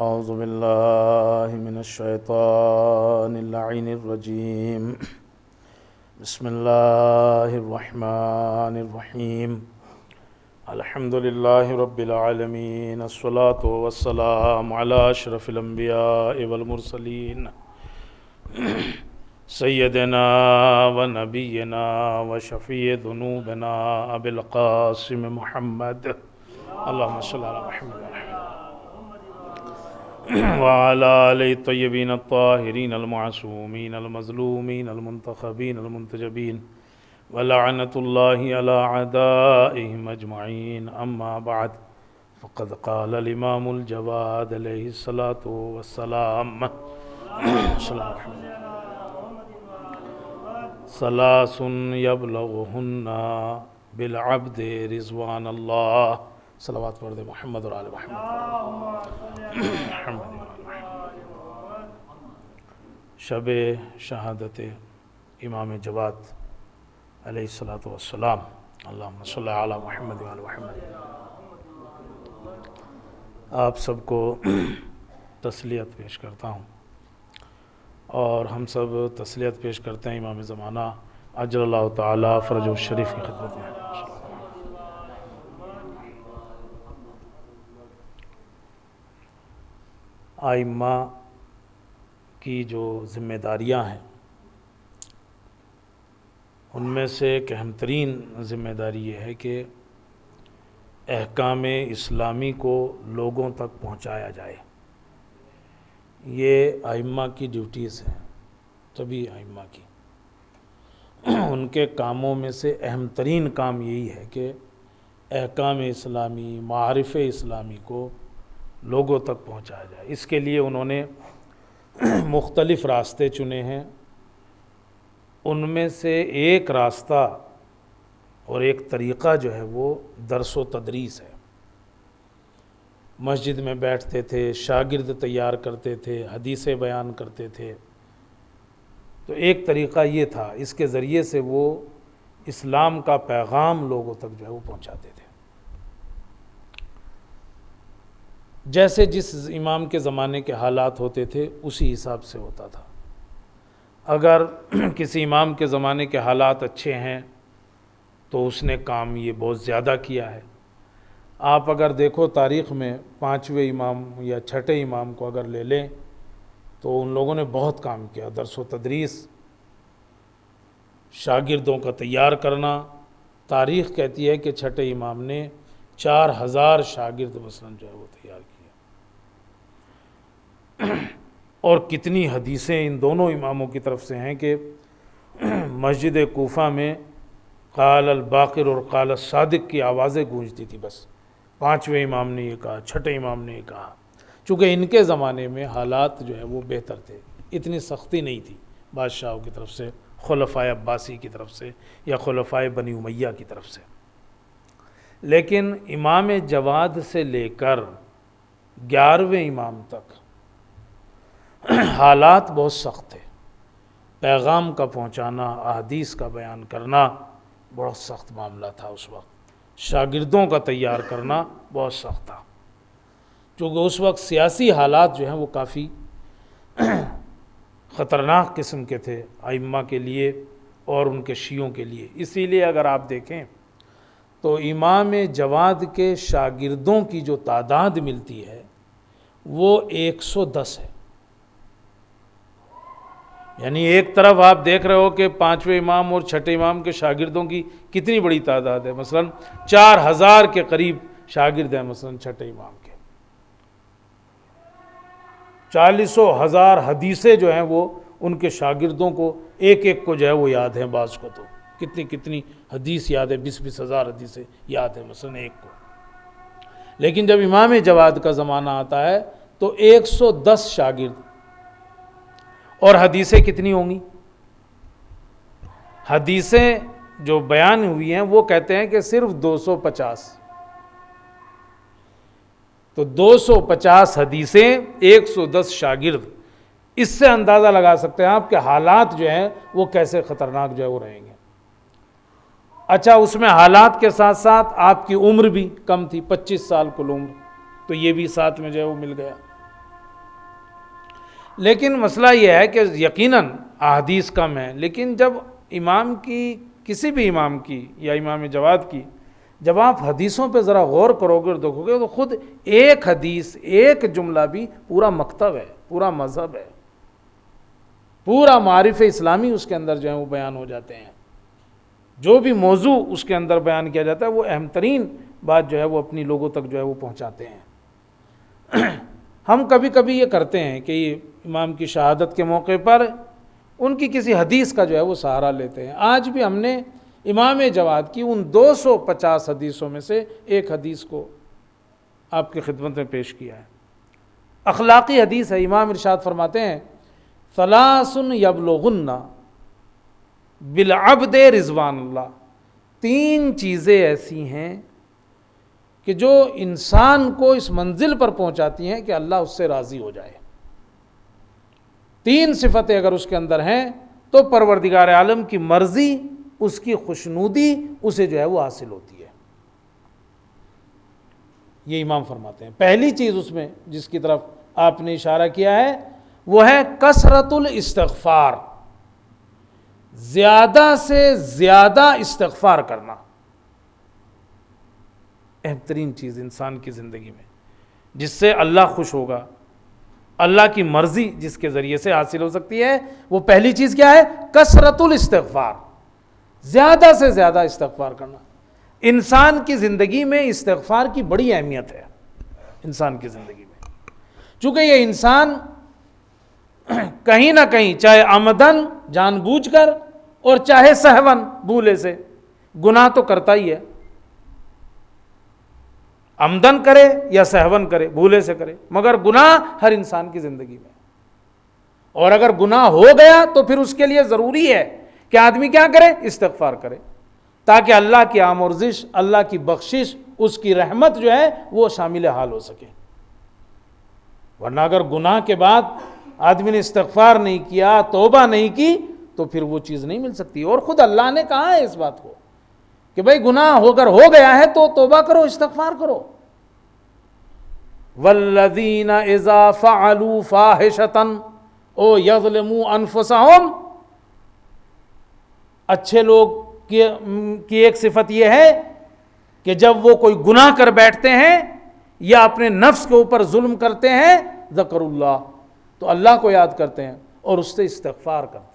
أعوذ بالله من الشيطان اللعين الرجيم بسم الله الرحمن الرحيم الحمد لله رب العالمين الصلاة والسلام على أشرف الأنبياء والمرسلين سيدنا ونبينا وشفيع ذنوبنا أبي القاسم محمد اللهم صل على محمد وعلى آله الطيبين الطاهرين المعصومين المظلومين المنتخبين المنتجبين ولعنة الله على أعدائهم أجمعين أما بعد فقد قال الإمام الجواد عليه الصلاة والسلام ثلاث يبلغهن بالعبد رضوان الله صلوات پڑھ دے محمد اور آل محمد شب شہادت امام جواد علیہ الصلاۃ والسلام اللہم صلی علی محمد و آل محمد۔ آپ سب کو تسلیت پیش کرتا ہوں اور ہم سب تسلیت پیش کرتے ہیں امام زمانہ عجل اللہ تعالی فرجہ الشریف کی خدمت میں۔ ائمہ کی جو ذمہ داریاں ہیں ان میں سے ایک اہم ترین ذمہ داری یہ ہے کہ احکام اسلامی کو لوگوں تک پہنچایا جائے۔ یہ ائمہ کی ڈیوٹیز ہیں، سبھی ائمہ کی۔ ان کے کاموں میں سے اہم ترین کام یہی ہے کہ احکام اسلامی، معارف اسلامی کو لوگوں تک پہنچایا جائے۔ اس کے لیے انہوں نے مختلف راستے چنے ہیں۔ ان میں سے ایک راستہ اور ایک طریقہ جو ہے وہ درس و تدریس ہے۔ مسجد میں بیٹھتے تھے، شاگرد تیار کرتے تھے، حدیثیں بیان کرتے تھے۔ تو ایک طریقہ یہ تھا، اس کے ذریعے سے وہ اسلام کا پیغام لوگوں تک جو ہے وہ پہنچاتے تھے۔ جیسے جس امام کے زمانے کے حالات ہوتے تھے اسی حساب سے ہوتا تھا۔ اگر کسی امام کے زمانے کے حالات اچھے ہیں تو اس نے کام یہ بہت زیادہ کیا ہے۔ آپ اگر دیکھو تاریخ میں 5ویں امام یا 6ٹھے امام کو اگر لے لیں تو ان لوگوں نے بہت کام کیا۔ درس و تدریس، شاگردوں کا تیار کرنا۔ تاریخ کہتی ہے کہ 6ٹھے امام نے 4000 شاگرد مثلا جو ہے وہ تیار کیا۔ اور کتنی حدیثیں ان دونوں اماموں کی طرف سے ہیں کہ مسجد کوفہ میں قال الباقر اور قال الصادق کی آوازیں گونجتی تھی۔ بس 5ویں امام نے یہ کہا، 6ٹھے امام نے یہ کہا۔ چونکہ ان کے زمانے میں حالات جو ہے وہ بہتر تھے، اتنی سختی نہیں تھی بادشاہوں کی طرف سے، خلفائے عباسی کی طرف سے یا خلفائے بنی امیہ کی طرف سے۔ لیکن امام جواد سے لے کر 11ویں امام تک حالات بہت سخت تھے۔ پیغام کا پہنچانا، احادیث کا بیان کرنا بہت سخت معاملہ تھا اس وقت۔ شاگردوں کا تیار کرنا بہت سخت تھا، چونکہ اس وقت سیاسی حالات جو ہیں وہ کافی خطرناک قسم کے تھے ائمہ کے لیے اور ان کے شیعوں کے لیے۔ اسی لیے اگر آپ دیکھیں تو امام جواد کے شاگردوں کی جو تعداد ملتی ہے وہ 110 ہے۔ یعنی ایک طرف آپ دیکھ رہے ہو کہ 5ویں امام اور 6ٹھے امام کے شاگردوں کی کتنی بڑی تعداد ہے، مثلا 4000 کے قریب شاگرد ہیں مثلا 6ٹھے امام کے۔ 40,000 حدیثیں جو ہیں وہ ان کے شاگردوں کو ایک ایک کو جو ہے وہ یاد ہیں، بعض کو تو کتنی حدیث یاد ہے، 20,000 حدیثیں یاد ہیں مثلا ایک کو۔ لیکن جب امام جواد کا زمانہ آتا ہے تو 110 شاگرد، اور حدیثیں کتنی ہوں گی؟ حدیثیں جو بیان ہوئی ہیں وہ کہتے ہیں کہ صرف 250۔ تو 250 حدیثیں، 110 شاگرد، اس سے اندازہ لگا سکتے ہیں آپ کہ حالات جو ہیں وہ کیسے خطرناک جو ہے وہ رہیں گے۔ اچھا، اس میں حالات کے ساتھ ساتھ آپ کی عمر بھی کم تھی، 25 سال کل عمر، تو یہ بھی ساتھ میں جو ہے وہ مل گیا۔ لیکن مسئلہ یہ ہے کہ یقیناً احادیث کم ہیں، لیکن جب امام کی کسی بھی امام کی یا امام جواد کی جب آپ حدیثوں پہ ذرا غور کرو گے اور دیکھو گے تو خود ایک حدیث ایک جملہ بھی پورا مکتب ہے، پورا مذہب ہے، پورا معارف اسلامی اس کے اندر جو ہے وہ بیان ہو جاتے ہیں۔ جو بھی موضوع اس کے اندر بیان کیا جاتا ہے وہ اہم ترین بات جو ہے وہ اپنی لوگوں تک جو ہے وہ پہنچاتے ہیں۔ ہم کبھی کبھی یہ کرتے ہیں کہ امام کی شہادت کے موقع پر ان کی کسی حدیث کا جو ہے وہ سہارا لیتے ہیں۔ آج بھی ہم نے امام جواد کی ان 250 حدیثوں میں سے ایک حدیث کو آپ کی خدمت میں پیش کیا ہے۔ اخلاقی حدیث ہے، امام ارشاد فرماتے ہیں ثلاث یبلغن بالعبد رضوان اللہ، 3 چیزیں ایسی ہیں کہ جو انسان کو اس منزل پر پہنچاتی ہیں کہ اللہ اس سے راضی ہو جائے۔ 3 صفتیں اگر اس کے اندر ہیں تو پروردگار عالم کی مرضی، اس کی خوشنودی اسے جو ہے وہ حاصل ہوتی ہے۔ یہ امام فرماتے ہیں پہلی چیز اس میں جس کی طرف آپ نے اشارہ کیا ہے وہ ہے کثرت الاستغفار، زیادہ سے زیادہ استغفار کرنا۔ اہم ترین چیز انسان کی زندگی میں جس سے اللہ خوش ہوگا، اللہ کی مرضی جس کے ذریعے سے حاصل ہو سکتی ہے، وہ پہلی چیز کیا ہے؟ کثرت الاستغفار، زیادہ سے زیادہ استغفار کرنا۔ انسان کی زندگی میں استغفار کی بڑی اہمیت ہے، انسان کی زندگی میں، چونکہ یہ انسان کہیں نہ کہیں چاہے عمدن جان بوجھ کر اور چاہے سہون بھولے سے گناہ تو کرتا ہی ہے، عمدن کرے یا سہون کرے، بھولے سے کرے، مگر گناہ ہر انسان کی زندگی میں۔ اور اگر گناہ ہو گیا تو پھر اس کے لیے ضروری ہے کہ آدمی کیا کرے؟ استغفار کرے، تاکہ اللہ کی آمرزش، اللہ کی بخشش، اس کی رحمت جو ہے وہ شامل حال ہو سکے۔ ورنہ اگر گناہ کے بعد آدمی نے استغفار نہیں کیا، توبہ نہیں کی، تو پھر وہ چیز نہیں مل سکتی۔ اور خود اللہ نے کہا ہے اس بات کو کہ بھائی گناہ اگر ہو گیا ہے تو توبہ کرو، استغفار کرو۔ والذین اذا فعلوا فاحشۃ او یظلموا انفسہم، اچھے لوگ کی ایک صفت یہ ہے کہ جب وہ کوئی گناہ کر بیٹھتے ہیں یا اپنے نفس کے اوپر ظلم کرتے ہیں، ذکر اللہ، تو اللہ کو یاد کرتے ہیں اور اس سے استغفار کرتے ہیں۔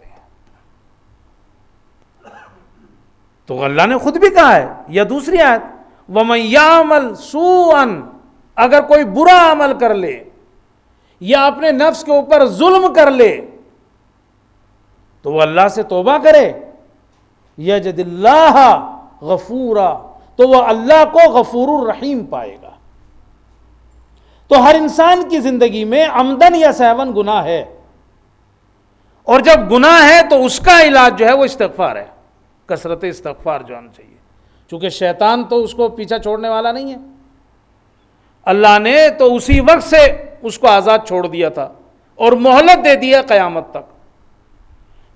تو اللہ نے خود بھی کہا ہے، یا دوسری آیت وَمَن يَعْمَلْ سُوءًا، اگر کوئی برا عمل کر لے یا اپنے نفس کے اوپر ظلم کر لے تو وہ اللہ سے توبہ کرے، یجد اللہ غفورا، تو وہ اللہ کو غفور الرحیم پائے گا۔ تو ہر انسان کی زندگی میں عمدن یا سہون گناہ ہے، اور جب گناہ ہے تو اس کا علاج جو ہے وہ استغفار ہے، کثرت استغفار جو ہونا چاہیے، چونکہ شیطان تو اس کو پیچھا چھوڑنے والا نہیں ہے۔ اللہ نے تو اسی وقت سے اس کو آزاد چھوڑ دیا تھا اور مہلت دے دیا قیامت تک۔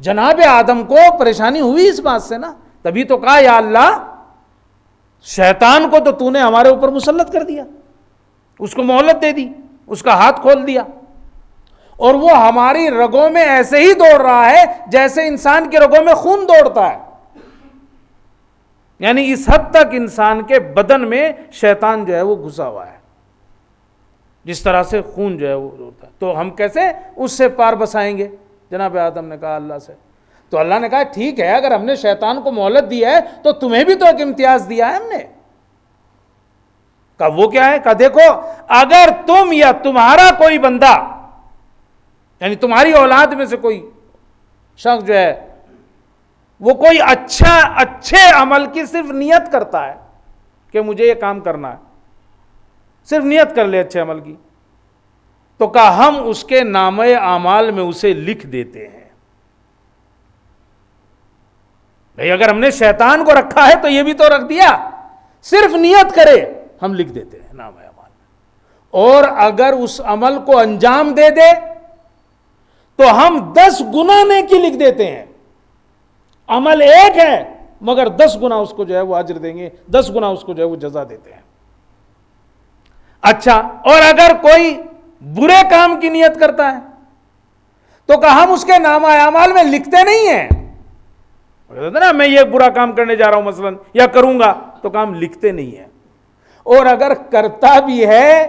جناب آدم کو پریشانی ہوئی اس بات سے نا، تبھی تو کہا یا اللہ شیطان کو تو نے ہمارے اوپر مسلط کر دیا، اس کو مہلت دے دی، اس کا ہاتھ کھول دیا، اور وہ ہماری رگوں میں ایسے ہی دوڑ رہا ہے جیسے انسان کے رگوں میں خون دوڑتا ہے۔ یعنی اس حد تک انسان کے بدن میں شیطان جو ہے وہ گھسا ہوا ہے، جس طرح سے خون جو ہے وہ دوڑتا ہے۔ تو ہم کیسے اس سے پار بسائیں گے؟ جناب آدم نے کہا اللہ سے، تو اللہ نے کہا ٹھیک ہے، اگر ہم نے شیطان کو مہلت دی ہے تو تمہیں بھی تو ایک امتیاز دیا ہے ہم نے۔ کہا وہ کیا ہے؟ کہا دیکھو اگر تم یا تمہارا کوئی بندہ، یعنی تمہاری اولاد میں سے کوئی شخص جو ہے وہ کوئی اچھے عمل کی صرف نیت کرتا ہے کہ مجھے یہ کام کرنا ہے، صرف نیت کر لے اچھے عمل کی، تو کہا ہم اس کے نامہ اعمال میں اسے لکھ دیتے ہیں۔ بھئی اگر ہم نے شیطان کو رکھا ہے تو یہ بھی تو رکھ دیا، صرف نیت کرے ہم لکھ دیتے ہیں نامہ اعمال میں، اور اگر اس عمل کو انجام دے دے تو ہم 10 گنا نیکی لکھ دیتے ہیں۔ عمل ایک ہے مگر 10 گنا اس کو جو ہے وہ اجر دیں گے، 10 گنا اس کو جو ہے وہ جزا دیتے ہیں۔ اچھا، اور اگر کوئی برے کام کی نیت کرتا ہے تو کہا ہم اس کے نامہ اعمال میں لکھتے نہیں ہیں نا، میں یہ برا کام کرنے جا رہا ہوں مثلا یا کروں گا، تو کام لکھتے نہیں ہیں، اور اگر کرتا بھی ہے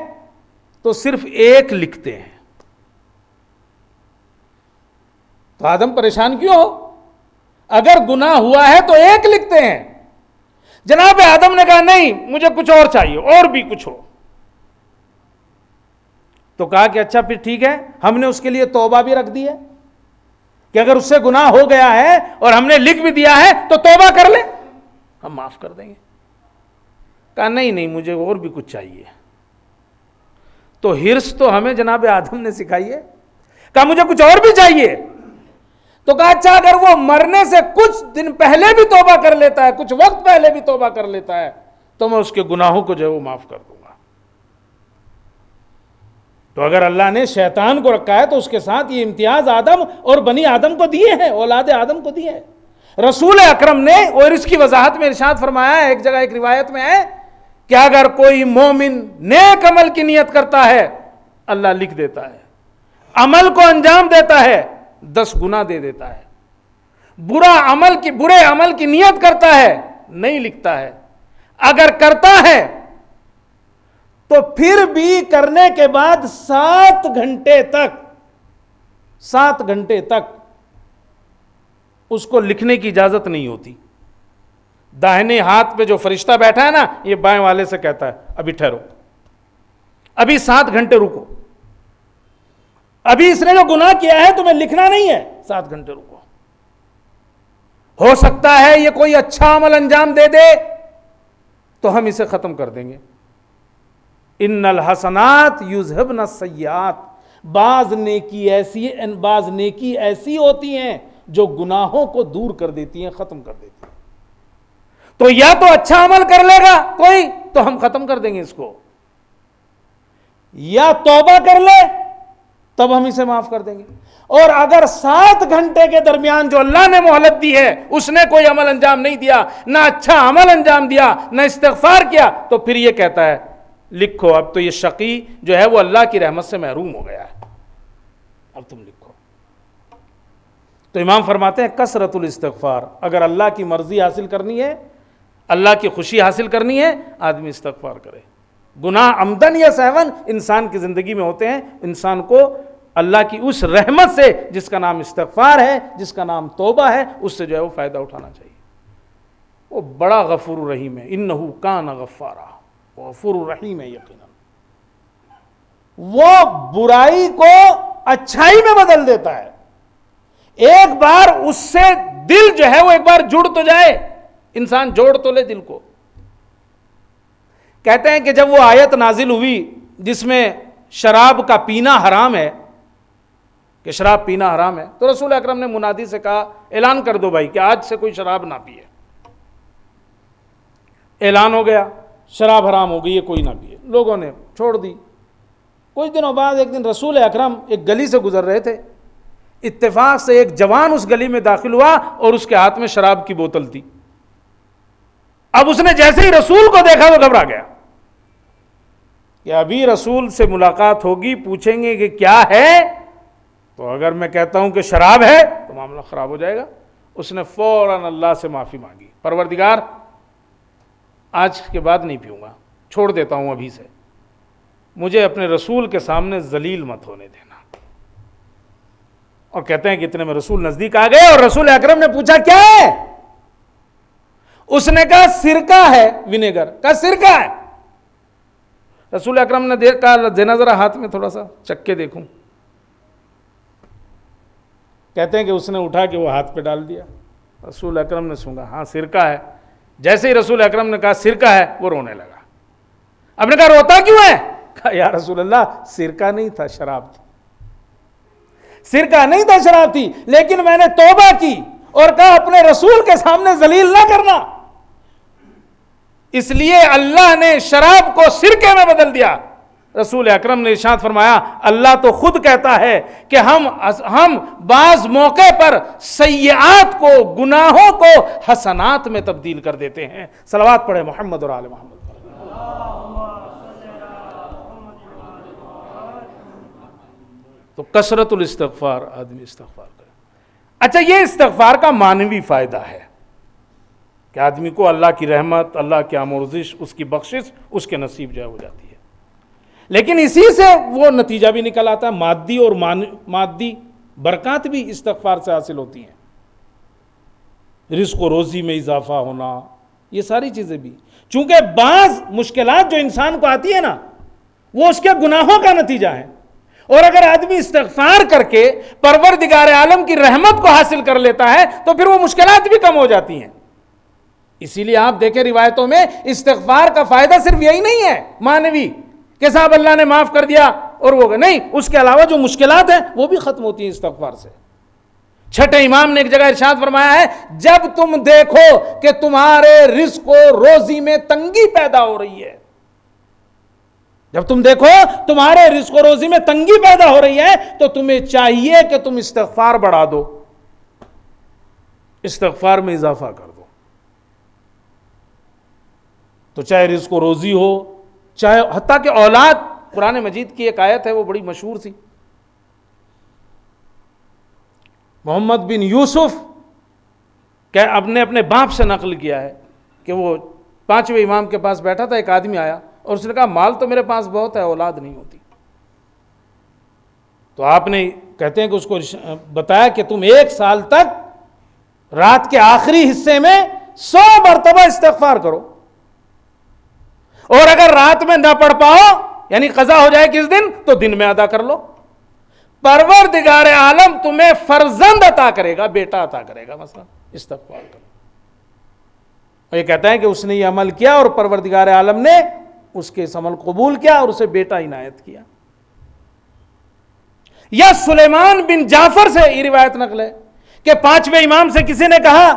تو صرف ایک لکھتے ہیں۔ تو آدم پریشان کیوں ہو؟ اگر گناہ ہوا ہے تو ایک لکھتے ہیں۔ جناب آدم نے کہا نہیں مجھے کچھ اور چاہیے، اور بھی کچھ ہو۔ تو کہا کہ اچھا پھر ٹھیک ہے، ہم نے اس کے لیے توبہ بھی رکھ دی ہے کہ اگر اس سے گناہ ہو گیا ہے اور ہم نے لکھ بھی دیا ہے تو توبہ کر لے، ہم معاف کر دیں گے۔ کہا نہیں مجھے اور بھی کچھ چاہیے۔ تو ہرس تو ہمیں جناب آدم نے سکھائی ہے۔ کہا مجھے کچھ اور بھی چاہیے۔ تو کہا اچھا اگر وہ مرنے سے کچھ دن پہلے بھی توبہ کر لیتا ہے، کچھ وقت پہلے بھی توبہ کر لیتا ہے، تو میں اس کے گناہوں کو جو ہے وہ معاف کر دوں گا۔ تو اگر اللہ نے شیطان کو رکھا ہے تو اس کے ساتھ یہ امتیاز آدم اور بنی آدم کو دیے ہیں، اولاد آدم کو دیے ہیں۔ رسول اکرم نے اور اس کی وضاحت میں ارشاد فرمایا ہے، ایک جگہ ایک روایت میں ہے کہ اگر کوئی مومن نیک عمل کی نیت کرتا ہے اللہ لکھ دیتا ہے، عمل کو انجام دیتا ہے 10 گنا دے دیتا ہے، برے عمل کی نیت کرتا ہے نہیں لکھتا ہے، اگر کرتا ہے تو پھر بھی کرنے کے بعد 7 گھنٹے تک اس کو لکھنے کی اجازت نہیں ہوتی۔ داہنے ہاتھ پہ جو فرشتہ بیٹھا ہے نا، یہ بائیں والے سے کہتا ہے ابھی ٹھہرو، ابھی 7 گھنٹے رکو، ابھی اس نے جو گناہ کیا ہے تمہیں لکھنا نہیں ہے، 7 گھنٹے رکو۔ ہو سکتا ہے یہ کوئی اچھا عمل انجام دے دے تو ہم اسے ختم کر دیں گے۔ ان الحسنات یذہبن السیئات، بعض نیکی ایسی ہوتی ہیں جو گناہوں کو دور کر دیتی ہیں، ختم کر دیتی ہیں۔ تو یا تو اچھا عمل کر لے گا کوئی تو ہم ختم کر دیں گے اس کو، یا توبہ کر لے تب ہم اسے معاف کر دیں گے۔ اور اگر 7 گھنٹے کے درمیان جو اللہ نے مہلت دی ہے اس نے کوئی عمل انجام نہیں دیا، نہ اچھا عمل انجام دیا، نہ استغفار کیا، تو پھر یہ کہتا ہے لکھو اب تو یہ شقی جو ہے وہ اللہ کی رحمت سے محروم ہو گیا ہے، اب تم لکھو۔ تو امام فرماتے ہیں کثرت الاستغفار، اگر اللہ کی مرضی حاصل کرنی ہے، اللہ کی خوشی حاصل کرنی ہے، آدمی استغفار کرے۔ گناہ عمدن یا سہون انسان کی زندگی میں ہوتے ہیں، انسان کو اللہ کی اس رحمت سے جس کا نام استغفار ہے، جس کا نام توبہ ہے، اس سے جو ہے وہ فائدہ اٹھانا چاہیے۔ وہ بڑا غفور رحیم ہے، انہ کان غفارا، غفور رحیم ہے یقیناً۔ وہ برائی کو اچھائی میں بدل دیتا ہے۔ ایک بار اس سے دل جو ہے وہ ایک بار جڑ تو جائے، انسان جوڑ تو لے دل کو۔ کہتے ہیں کہ جب وہ آیت نازل ہوئی جس میں شراب کا پینا حرام ہے، کہ شراب پینا حرام ہے، تو رسول اکرم نے منادی سے کہا اعلان کر دو بھائی کہ آج سے کوئی شراب نہ پیے۔ اعلان ہو گیا شراب حرام ہو گئی ہے، کوئی نہ پیے، لوگوں نے چھوڑ دی۔ کچھ دنوں بعد ایک دن رسول اکرم ایک گلی سے گزر رہے تھے، اتفاق سے ایک جوان اس گلی میں داخل ہوا اور اس کے ہاتھ میں شراب کی بوتل تھی۔ اب اس نے جیسے ہی رسول کو دیکھا وہ گھبرا گیا کہ ابھی رسول سے ملاقات ہوگی، پوچھیں گے کہ کیا ہے، تو اگر میں کہتا ہوں کہ شراب ہے تو معاملہ خراب ہو جائے گا۔ اس نے فوراً اللہ سے معافی مانگی، پروردگار آج کے بعد نہیں پیوں گا، چھوڑ دیتا ہوں ابھی سے، مجھے اپنے رسول کے سامنے ذلیل مت ہونے دینا۔ اور کہتے ہیں کہ اتنے میں رسول نزدیک آ گئے اور رسول اکرم نے پوچھا کیا ہے؟ اس نے کہا سرکہ ہے، ونیگر کا سرکہ ہے۔ رسول اکرم نے کہا دینا ذرا ہاتھ میں تھوڑا سا چکھ کے دیکھوں۔ کہتے ہیں کہ اس نے اٹھا کے وہ ہاتھ پہ ڈال دیا، رسول اکرم نے سونگا، ہاں سرکہ ہے۔ جیسے ہی رسول اکرم نے کہا سرکہ ہے، وہ رونے لگا۔ اب نے کہا روتا کیوں ہے؟ کہا یا رسول اللہ سرکہ نہیں تھا، شراب تھی، سرکہ نہیں تھا، شراب تھی، لیکن میں نے توبہ کی اور کہا اپنے رسول کے سامنے ذلیل نہ کرنا، اس لیے اللہ نے شراب کو سرکے میں بدل دیا۔ رسول اکرم نے ارشاد فرمایا اللہ تو خود کہتا ہے کہ ہم بعض موقع پر سیئات کو، گناہوں کو حسنات میں تبدیل کر دیتے ہیں۔ صلوات پڑھے محمد اور آل محمد۔ تو کثرت الاستغفار، آدمی استغفار کرے۔ اچھا، یہ استغفار کا معنوی فائدہ ہے کہ آدمی کو اللہ کی رحمت، اللہ کی آمرزش، اس کی بخشش اس کے نصیب جو ہے ہو جاتی ہے۔ لیکن اسی سے وہ نتیجہ بھی نکل آتا ہے، مادی اور مادی برکات بھی استغفار سے حاصل ہوتی ہیں، رزق و روزی میں اضافہ ہونا، یہ ساری چیزیں بھی۔ چونکہ بعض مشکلات جو انسان کو آتی ہے نا، وہ اس کے گناہوں کا نتیجہ ہے، اور اگر آدمی استغفار کر کے پروردگار عالم کی رحمت کو حاصل کر لیتا ہے تو پھر وہ مشکلات بھی کم ہو جاتی ہیں۔ اسی لیے آپ دیکھیں روایتوں میں استغفار کا فائدہ صرف یہی نہیں ہے معنوی کہ صاحب اللہ نے معاف کر دیا اور وہ نہیں، اس کے علاوہ جو مشکلات ہیں وہ بھی ختم ہوتی ہیں استغفار سے۔ چھٹے امام نے ایک جگہ ارشاد فرمایا ہے، جب تم دیکھو کہ تمہارے رزق و روزی میں تنگی پیدا ہو رہی ہے، جب تم دیکھو تمہارے رزق و روزی میں تنگی پیدا ہو رہی ہے تو تمہیں چاہیے کہ تم استغفار بڑھا دو، استغفار میں اضافہ کر دو۔ تو چاہے رزق و روزی ہو، چاہے حتیٰ کہ اولاد، قرآن مجید کی ایک آیت ہے وہ بڑی مشہور سی، محمد بن یوسف کہ اپنے باپ سے نقل کیا ہے کہ وہ 5ویں امام کے پاس بیٹھا تھا، ایک آدمی آیا اور اس نے کہا مال تو میرے پاس بہت ہے، اولاد نہیں ہوتی۔ تو آپ نے کہتے ہیں کہ اس کو بتایا کہ تم 1 سال تک رات کے آخری حصے میں 100 مرتبہ استغفار کرو، اور اگر رات میں نہ پڑھ پاؤ یعنی قضا ہو جائے کس دن تو دن میں ادا کر لو، پروردگار عالم تمہیں فرزند عطا کرے گا، بیٹا عطا کرے گا، مثلا استغفار کرو۔ اور یہ کہتا ہے کہ اس نے یہ عمل کیا اور پروردگار عالم نے اس کے اس عمل قبول کیا اور اسے بیٹا عنایت کیا۔ یا سلیمان بن جعفر سے یہ روایت نقل ہے کہ 5ویں امام سے کسی نے کہا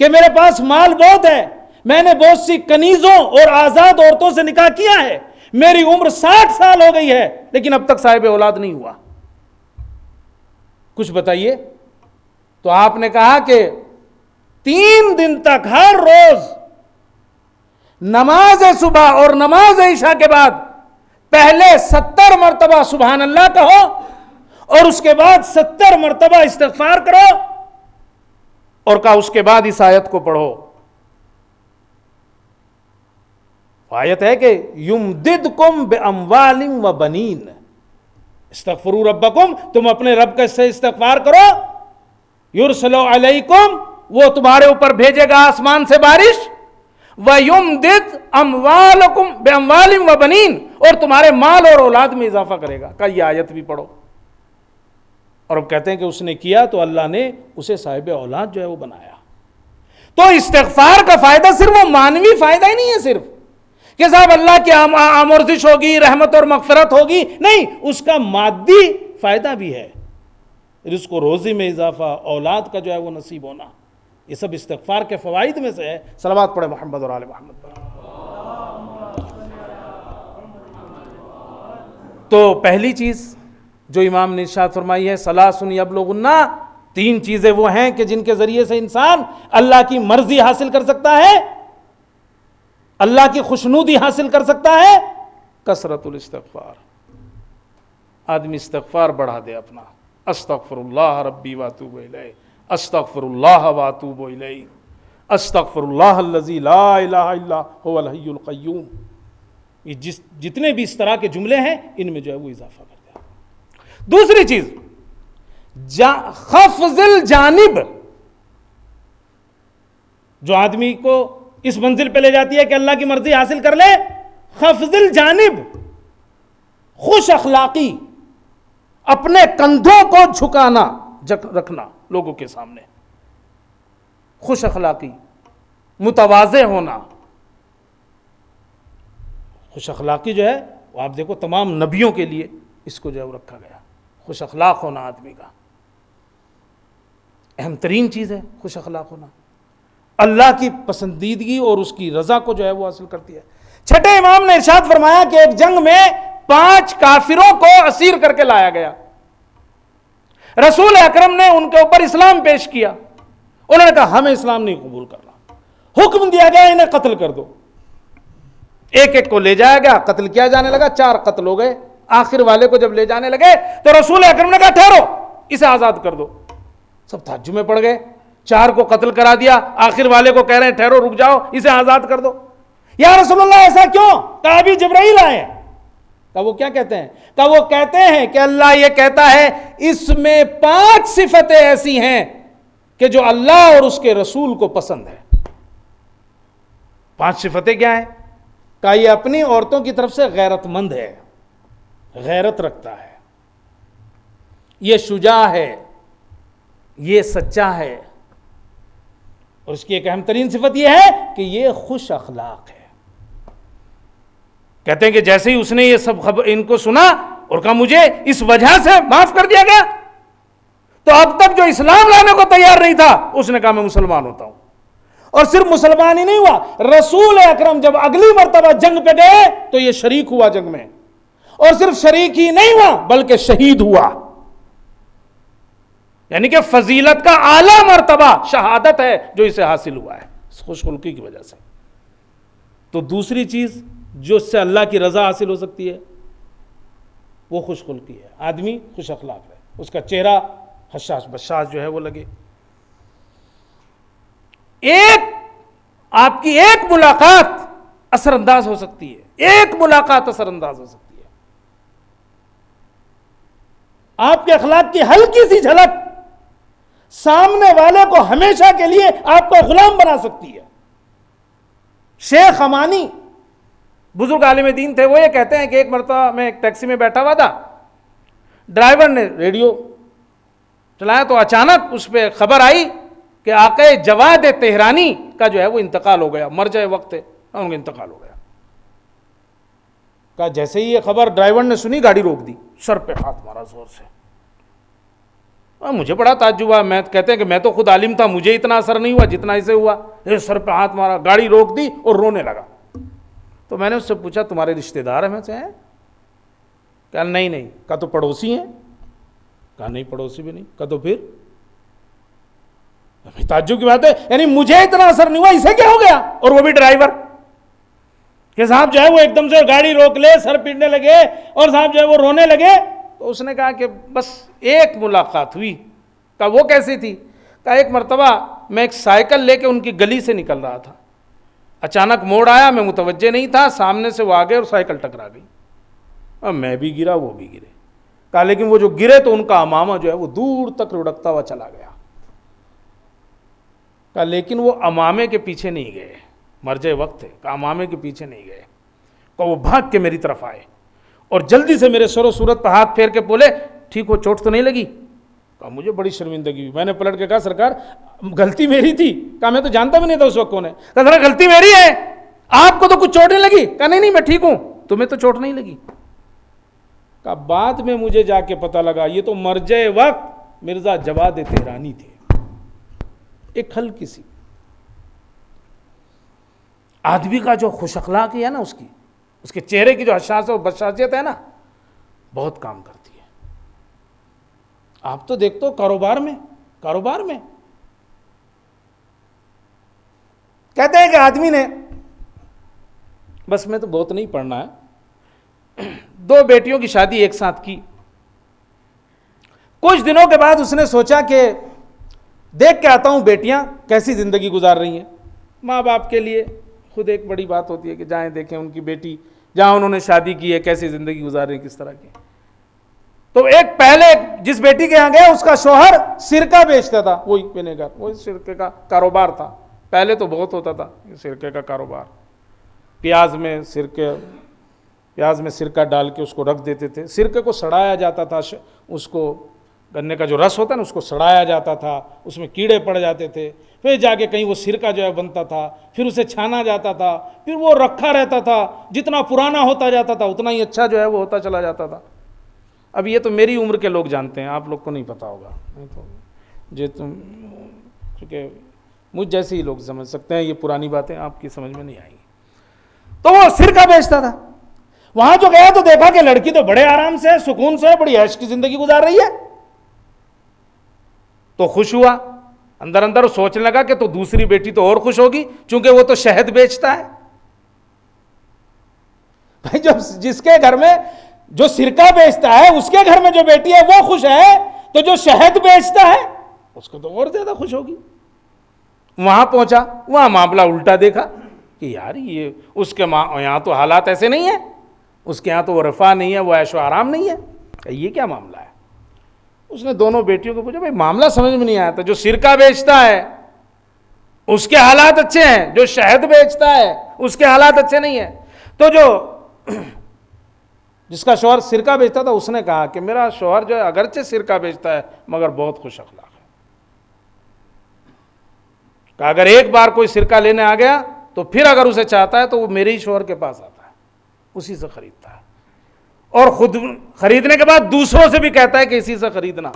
کہ میرے پاس مال بہت ہے، میں نے بہت سی کنیزوں اور آزاد عورتوں سے نکاح کیا ہے، میری عمر 60 سال ہو گئی ہے لیکن اب تک صاحب اولاد نہیں ہوا، کچھ بتائیے۔ تو آپ نے کہا کہ 3 دن تک ہر روز نماز صبح اور نماز عشاء کے بعد پہلے 70 مرتبہ سبحان اللہ کہو اور اس کے بعد 70 مرتبہ استغفار کرو، اور کہا اس کے بعد اس آیت کو پڑھو۔ آیت ہے کہ یمددکم باموال و بنین، استغفروا ربکم، تم اپنے رب سے استغفار کرو، یرسل علیکم، وہ تمہارے اوپر بھیجے گا آسمان سے بارش، وَيُمْدِدْ أَمْوَالَكُمْ بِأَمْوَالٍ وَبَنِينَ، اور تمہارے مال اور اولاد میں اضافہ کرے گا۔ کہا یہ آیت بھی پڑھو، اور اب کہتے ہیں کہ اس نے کیا تو اللہ نے اسے صاحب اولاد جو ہے وہ بنایا۔ تو استغفار کا فائدہ صرف وہ معنوی فائدہ ہی نہیں ہے صرف کہ صاحب اللہ کی آمرزش ہوگی، رحمت اور مغفرت ہوگی، نہیں، اس کا مادی فائدہ بھی ہے، رزق و روزی میں اضافہ، اولاد کا جو ہے وہ نصیب ہونا، یہ سب استغفار کے فوائد میں سے ہے۔ صلوات پڑھے محمد اور آل محمد پر۔ تو پہلی چیز جو امام نے ارشاد فرمائی ہے، ثلاث یبلغن، 3 چیزیں وہ ہیں کہ جن کے ذریعے سے انسان اللہ کی مرضی حاصل کر سکتا ہے، اللہ کی خوشنودی حاصل کر سکتا ہے۔ کثرت الاستغفار، آدمی استغفار بڑھا دے اپنا، استغفر اللہ ربی واتوب الیہ، استغفر اللہ واتوب الیہ، استغفر اللہ الذی لا الہ الا هو الحی القیوم، یہ جتنے بھی اس طرح کے جملے ہیں ان میں جو ہے وہ اضافہ کر دیا۔ دوسری چیز خفض الجانب، جو آدمی کو اس منزل پہ لے جاتی ہے کہ اللہ کی مرضی حاصل کر لے، خفض الجانب، خوش اخلاقی، اپنے کندھوں کو جھکانا رکھنا لوگوں کے سامنے، خوش اخلاقی، متواضع ہونا۔ خوش اخلاقی جو ہے وہ آپ دیکھو تمام نبیوں کے لیے اس کو جو ہے وہ رکھا گیا، خوش اخلاق ہونا آدمی کا اہم ترین چیز ہے، خوش اخلاق ہونا اللہ کی پسندیدگی اور اس کی رضا کو جو ہے وہ حاصل کرتی ہے۔ چھٹے امام نے ارشاد فرمایا کہ ایک جنگ میں 5 کافروں کو اسیر کر کے لایا گیا، رسول اکرم نے ان کے اوپر اسلام پیش کیا، انہوں نے کہا ہمیں اسلام نہیں قبول کرنا، حکم دیا گیا انہیں قتل کر دو، ایک ایک کو لے جایا گیا، قتل کیا جانے لگا، 4 قتل ہو گئے، آخر والے کو جب لے جانے لگے تو رسول اکرم نے کہا ٹھہرو، اسے آزاد کر دو۔ سب تعجب میں پڑ گئے، 4 کو قتل کرا دیا، آخر والے کو کہہ رہے ہیں ٹھہرو، رک جاؤ، اسے آزاد کر دو۔ یا رسول اللہ ایسا کیوں؟ کہا ابھی جبرائیل آئے۔ کہا وہ کیا کہتے ہیں؟ کہا وہ کہتے ہیں کہ اللہ یہ کہتا ہے اس میں 5 صفتیں ایسی ہیں کہ جو اللہ اور اس کے رسول کو پسند ہے۔ 5 صفتیں کیا ہیں؟ کہا یہ اپنی عورتوں کی طرف سے غیرت مند ہے، غیرت رکھتا ہے، یہ شجاع ہے، یہ سچا ہے، اور اس کی ایک اہم ترین صفت یہ ہے کہ یہ خوش اخلاق ہے۔ کہتے ہیں کہ جیسے ہی اس نے یہ سب خبر ان کو سنا اور کہا مجھے اس وجہ سے معاف کر دیا گیا، تو اب تک جو اسلام لانے کو تیار نہیں تھا اس نے کہا میں مسلمان ہوتا ہوں۔ اور صرف مسلمان ہی نہیں ہوا، رسول اکرم جب اگلی مرتبہ جنگ پہ گئے تو یہ شریک ہوا جنگ میں، اور صرف شریک ہی نہیں ہوا بلکہ شہید ہوا۔ یعنی کہ فضیلت کا اعلیٰ مرتبہ شہادت ہے جو اسے حاصل ہوا ہے اس خوش خلقی کی وجہ سے۔ تو دوسری چیز جو اس سے اللہ کی رضا حاصل ہو سکتی ہے وہ خوش خلقی ہے، آدمی خوش اخلاق ہے، اس کا چہرہ حشاش بشاش جو ہے وہ لگے۔ آپ کی ایک ملاقات اثر انداز ہو سکتی ہے، ایک ملاقات اثر انداز ہو سکتی ہے، آپ کے اخلاق کی ہلکی سی جھلک سامنے والے کو ہمیشہ کے لیے آپ کا غلام بنا سکتی ہے۔ شیخ امانی بزرگ عالم دین تھے، وہ یہ کہتے ہیں کہ ایک مرتبہ میں ایک ٹیکسی میں بیٹھا ہوا تھا، ڈرائیور نے ریڈیو چلایا تو اچانک اس پہ خبر آئی کہ آقا جواد تہرانی کا جو ہے وہ انتقال ہو گیا، مرجع وقت ہے ان کا انتقال ہو گیا۔ کہا جیسے ہی یہ خبر ڈرائیور نے سنی گاڑی روک دی، سر پہ ہاتھ مارا زور سے۔ مجھے بڑا تعجب ہوا، میں کہتے ہیں کہ میں تو خود عالم تھا، مجھے اتنا اثر نہیں ہوا جتنا اسے ہوا۔ سر پہ ہاتھ مارا، گاڑی روک دی اور رونے لگا۔ تو میں نے اس سے پوچھا تمہارے رشتہ دار ہیں میں سے ہیں؟ کہا نہیں۔ کہا تو پڑوسی ہیں؟ کہا نہیں پڑوسی بھی نہیں۔ کہا تو پھر؟ تعجب کی بات ہے، یعنی مجھے اتنا اثر نہیں ہوا، اسے کیا ہو گیا؟ اور وہ بھی ڈرائیور کہ صاحب جو ہے وہ ایک دم سے گاڑی روک لے، سر پیٹنے لگے اور صاحب جو ہے وہ رونے لگے۔ تو اس نے کہا کہ بس ایک ملاقات ہوئی۔ کہا وہ کیسی تھی؟ کہا ایک مرتبہ میں ایک سائیکل لے کے ان کی گلی سے نکل رہا تھا، اچانک موڑ آیا، میں متوجہ نہیں تھا، سامنے سے وہ آگے اور سائیکل ٹکرا گئی، اور میں بھی گرا وہ بھی گرے۔ کہا لیکن وہ جو گرے تو ان کا امامہ جو ہے وہ دور تک لڑکتا ہوا چلا گیا۔ کہا لیکن وہ امامے کے پیچھے نہیں گئے، مرجع وقت ہے، کہا امامے کے پیچھے نہیں گئے۔ کہا وہ بھاگ کے میری طرف آئے اور جلدی سے میرے سر و صورت پر ہاتھ پھیر کے بولے ٹھیک ہو، چوٹ تو نہیں لگی؟ کہا مجھے بڑی شرمندگی ہوئی۔ میں نے پلٹ کے کہا سرکار غلطی میری تھی۔ کہا میں تو جانتا بھی نہیں تھا اس وقت کون ہے۔ کہا ذرا غلطی میری ہے، آپ کو تو کچھ چوٹ نہیں لگی؟ کہا نہیں میں ٹھیک ہوں، تمہیں تو چوٹ نہیں لگی۔ کہا بعد میں مجھے جا کے پتہ لگا یہ تو مرجع وقت مرزا جواد تہرانی تھے۔ ایک ہلکی سی آدمی کا جو خوش اخلاقی ہے نا، اس کے چہرے کی جو حشاشت اور بشاشت ہے نا، بہت کام کرتی ہے۔ آپ تو دیکھتے ہو کاروبار میں کہتے ہیں کہ آدمی نے، بس میں تو بہت نہیں پڑھنا ہے، 2 بیٹیوں کی شادی ایک ساتھ کی۔ کچھ دنوں کے بعد اس نے سوچا کہ دیکھ کے آتا ہوں بیٹیاں کیسی زندگی گزار رہی ہیں۔ ماں باپ کے لیے خود ایک بڑی بات ہوتی ہے کہ جائیں دیکھیں ان کی بیٹی جہاں انہوں نے شادی کی ہے کیسی زندگی گزار رہی ہے، کس طرح کی۔ تو ایک پہلے جس بیٹی کے یہاں گیا اس کا شوہر سرکہ بیچتا تھا، وہی وینیگر، وہی سرکے کا کاروبار تھا۔ پہلے تو بہت ہوتا تھا سرکے کا کاروبار، پیاز میں سرکہ ڈال کے اس کو رکھ دیتے تھے، سرکے کو سڑایا جاتا تھا، اس کو گنے کا جو رس ہوتا ہے نا اس کو سڑایا جاتا تھا، اس میں کیڑے پڑ جاتے تھے، پھر جا کے کہیں وہ سرکہ جو ہے بنتا تھا، پھر اسے چھانا جاتا تھا، پھر وہ رکھا رہتا تھا، جتنا پرانا ہوتا جاتا تھا اتنا ہی اچھا جو ہے وہ ہوتا چلا جاتا تھا۔ اب یہ تو میری عمر کے لوگ جانتے ہیں، آپ لوگ کو نہیں پتا ہوگا، کیونکہ مجھ جیسے ہی لوگ سمجھ سکتے ہیں، یہ پرانی باتیں آپ کی سمجھ میں نہیں آئیں گی۔ تو وہ سرکہ بیچتا تھا، وہاں جو گیا تو دیکھا کہ لڑکی تو بڑے آرام سے سکون سے بڑی عیش کی زندگی گزار رہی ہے، تو خوش ہوا، اندر اندر سوچنے لگا کہ تو دوسری بیٹی تو اور خوش ہوگی چونکہ وہ تو شہد بیچتا ہے۔ بھائی جب جس کے گھر میں جو سرکہ بیچتا ہے اس کے گھر میں جو بیٹی ہے وہ خوش ہے، تو جو شہد بیچتا ہے اس کو تو اور زیادہ خوش ہوگی۔ وہاں پہنچا، وہاں معاملہ الٹا دیکھا کہ یار یہ اس کے یہاں تو حالات ایسے نہیں ہیں، اس کے یہاں تو وہ رفاہ نہیں ہے، وہ عیش و آرام نہیں ہے، یہ کیا معاملہ ہے؟ اس نے دونوں بیٹیوں کو پوچھا، بھائی معاملہ سمجھ میں نہیں آیا تھا، جو سرکہ بیچتا ہے اس کے حالات اچھے ہیں، جو شہد بیچتا ہے اس کے حالات اچھے نہیں ہیں۔ تو جو جس کا شوہر سرکہ بیچتا تھا اس نے کہا کہ میرا شوہر جو ہے اگرچہ سرکہ بیچتا ہے مگر بہت خوش اخلاق ہے، کہ اگر ایک بار کوئی سرکہ لینے آ گیا تو پھر اگر اسے چاہتا ہے تو وہ میرے ہی شوہر کے پاس آتا ہے، اسی سے خریدتا ہے، اور خود خریدنے کے بعد دوسروں سے بھی کہتا ہے کہ اسی سے خریدنا۔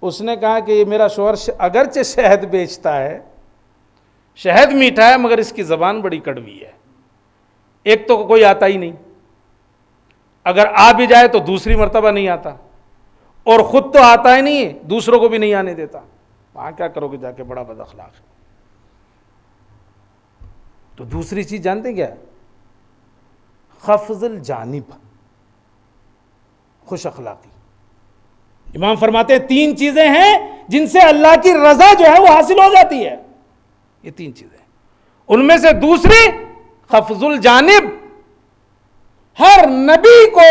اس نے کہا کہ یہ میرا شوہر اگرچہ شہد بیچتا ہے، شہد میٹھا ہے مگر اس کی زبان بڑی کڑوی ہے، ایک تو کوئی آتا ہی نہیں، اگر آ بھی جائے تو دوسری مرتبہ نہیں آتا، اور خود تو آتا ہی نہیں، دوسروں کو بھی نہیں آنے دیتا، وہاں کیا کرو گے جا کے، بڑا بد اخلاق ہے۔ تو دوسری چیز جانتے کیا ہے؟ خفض الجانب، خوش اخلاقی۔ امام فرماتے ہیں 3 چیزیں ہیں جن سے اللہ کی رضا جو ہے وہ حاصل ہو جاتی ہے، یہ 3 چیزیں، ان میں سے دوسری خفض الجانب۔ ہر نبی کو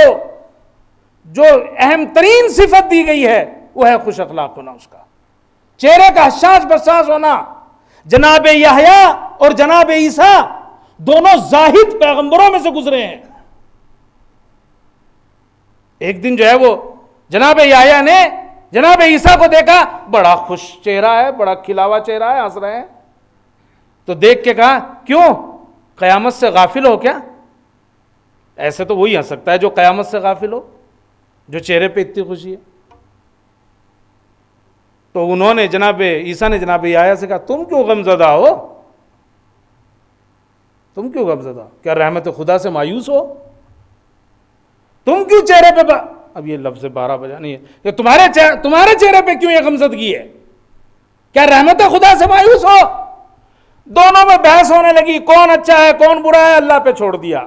جو اہم ترین صفت دی گئی ہے وہ ہے خوش اخلاق ہونا، اس کا چہرے کا حشاش بشاش ہونا۔ جناب یحییٰ اور جناب عیسیٰ دونوں زاہد پیغمبروں میں سے گزرے ہیں۔ ایک دن جو ہے وہ جناب یحییٰ نے جناب عیسیٰ کو دیکھا، بڑا خوش چہرہ ہے، بڑا کھلاوا چہرہ ہے، ہنس رہے ہیں، تو دیکھ کے کہا کیوں قیامت سے غافل ہو کیا؟ ایسے تو وہی ہنس سکتا ہے جو قیامت سے غافل ہو، جو چہرے پہ اتنی خوشی ہے۔ تو انہوں نے جناب عیسیٰ نے جناب یحییٰ سے کہا تم کیوں غمزدہ ہو؟ تم کیوں غمزدہ؟ کیا رحمت خدا سے مایوس ہو؟ تم کیوں چہرے پہ اب یہ لفظ 12 بجا نہیں ہے کہ تمہارے چہرے پہ کیوں یہ غمزدگی ہے؟ کیا رحمت خدا سے مایوس ہو؟ دونوں میں بحث ہونے لگی، کون اچھا ہے کون برا ہے، اللہ پہ چھوڑ دیا۔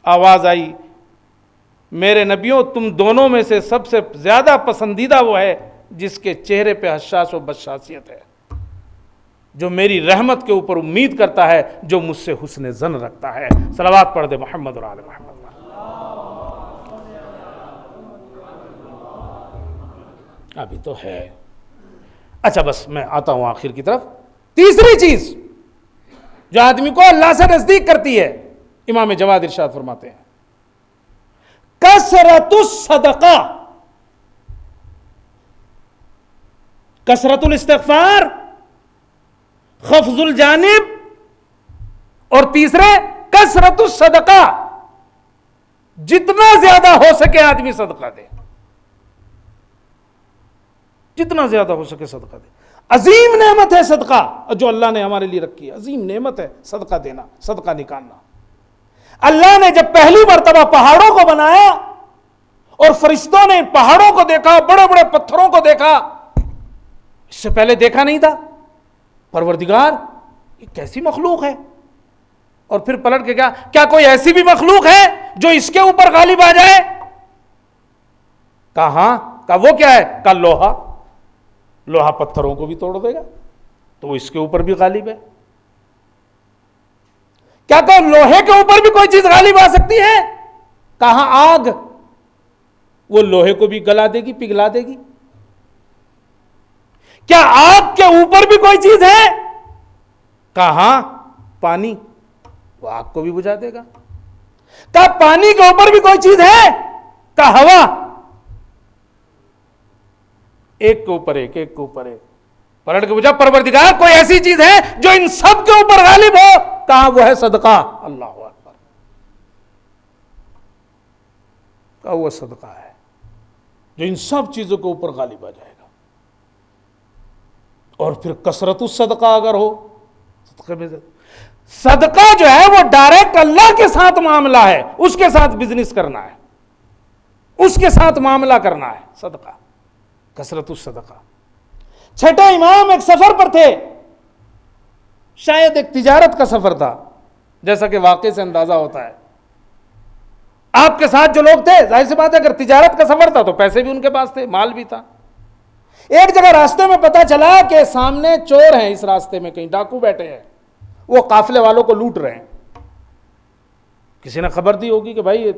آواز آئی میرے نبیوں تم دونوں میں سے سب سے زیادہ پسندیدہ وہ ہے جس کے چہرے پہ حشاش و بشاشیت ہے، جو میری رحمت کے اوپر امید کرتا ہے، جو مجھ سے حسن ظن رکھتا ہے۔ صلوات پڑھ دے محمد اور آل محمد۔ ابھی تو ہے، اچھا بس میں آتا ہوں آخر کی طرف۔ تیسری چیز جو آدمی کو اللہ سے نزدیک کرتی ہے، امام جواد ارشاد فرماتے ہیں کثرت الصدقہ، کثرت الاستغفار، خفض الجانب، اور تیسرے کثرت الصدقہ، جتنا زیادہ ہو سکے آدمی صدقہ دے، جتنا زیادہ ہو سکے صدقہ دے۔ عظیم نعمت ہے صدقہ جو اللہ نے ہمارے لیے رکھی ہے، عظیم نعمت ہے صدقہ دینا، صدقہ نکالنا۔ اللہ نے جب پہلی مرتبہ پہاڑوں کو بنایا اور فرشتوں نے پہاڑوں کو دیکھا، بڑے بڑے پتھروں کو دیکھا، اس سے پہلے دیکھا نہیں تھا، پروردگار یہ کیسی مخلوق ہے؟ اور پھر پلٹ کے کیا کوئی ایسی بھی مخلوق ہے جو اس کے اوپر غالب آ جائے؟ کہا ہاں۔ کہا وہ کیا ہے؟ کہا لوہا، لوہا پتھروں کو بھی توڑ دے گا، تو وہ اس کے اوپر بھی غالب ہے۔ کیا کہ لوہے کے اوپر بھی کوئی چیز غالب آ سکتی ہے؟ کہاں آگ، وہ لوہے کو بھی گلا دے گی، پگھلا دے گی۔ کیا آگ کے اوپر بھی کوئی چیز ہے؟ کہاں پانی، وہ آگ کو بھی بجھا دے گا۔ کہا پانی کے اوپر بھی کوئی چیز ہے؟ کہا ہوا، ایک کے اوپر ایک، ایک کے اوپر ایک۔ پلٹ کے پوچھا پروردگار کوئی ایسی چیز ہے جو ان سب کے اوپر غالب ہو؟ کہا وہ ہے صدقہ۔ اللہ اکبر، کہا وہ صدقہ ہے جو ان سب چیزوں کے اوپر غالب آ جائے گا۔ اور پھر کثرت الصدقہ اگر ہو، صدقہ میں صدقہ جو ہے وہ ڈائریکٹ اللہ کے ساتھ معاملہ ہے، اس کے ساتھ بزنس کرنا ہے، اس کے ساتھ معاملہ کرنا ہے، صدقہ، کثرت الصدقہ۔ چھٹا امام ایک سفر پر تھے، شاید ایک تجارت کا سفر تھا، جیسا کہ واقعے سے اندازہ ہوتا ہے. آپ کے ساتھ جو لوگ تھے ظاہر سی بات ہے اگر تجارت کا سفر تھا تو پیسے بھی ان کے پاس تھے, مال بھی تھا. ایک جگہ راستے میں پتا چلا کہ سامنے چور ہیں, اس راستے میں کہیں ڈاکو بیٹھے ہیں, وہ قافلے والوں کو لوٹ رہے ہیں. کسی نے خبر دی ہوگی کہ بھائی یہ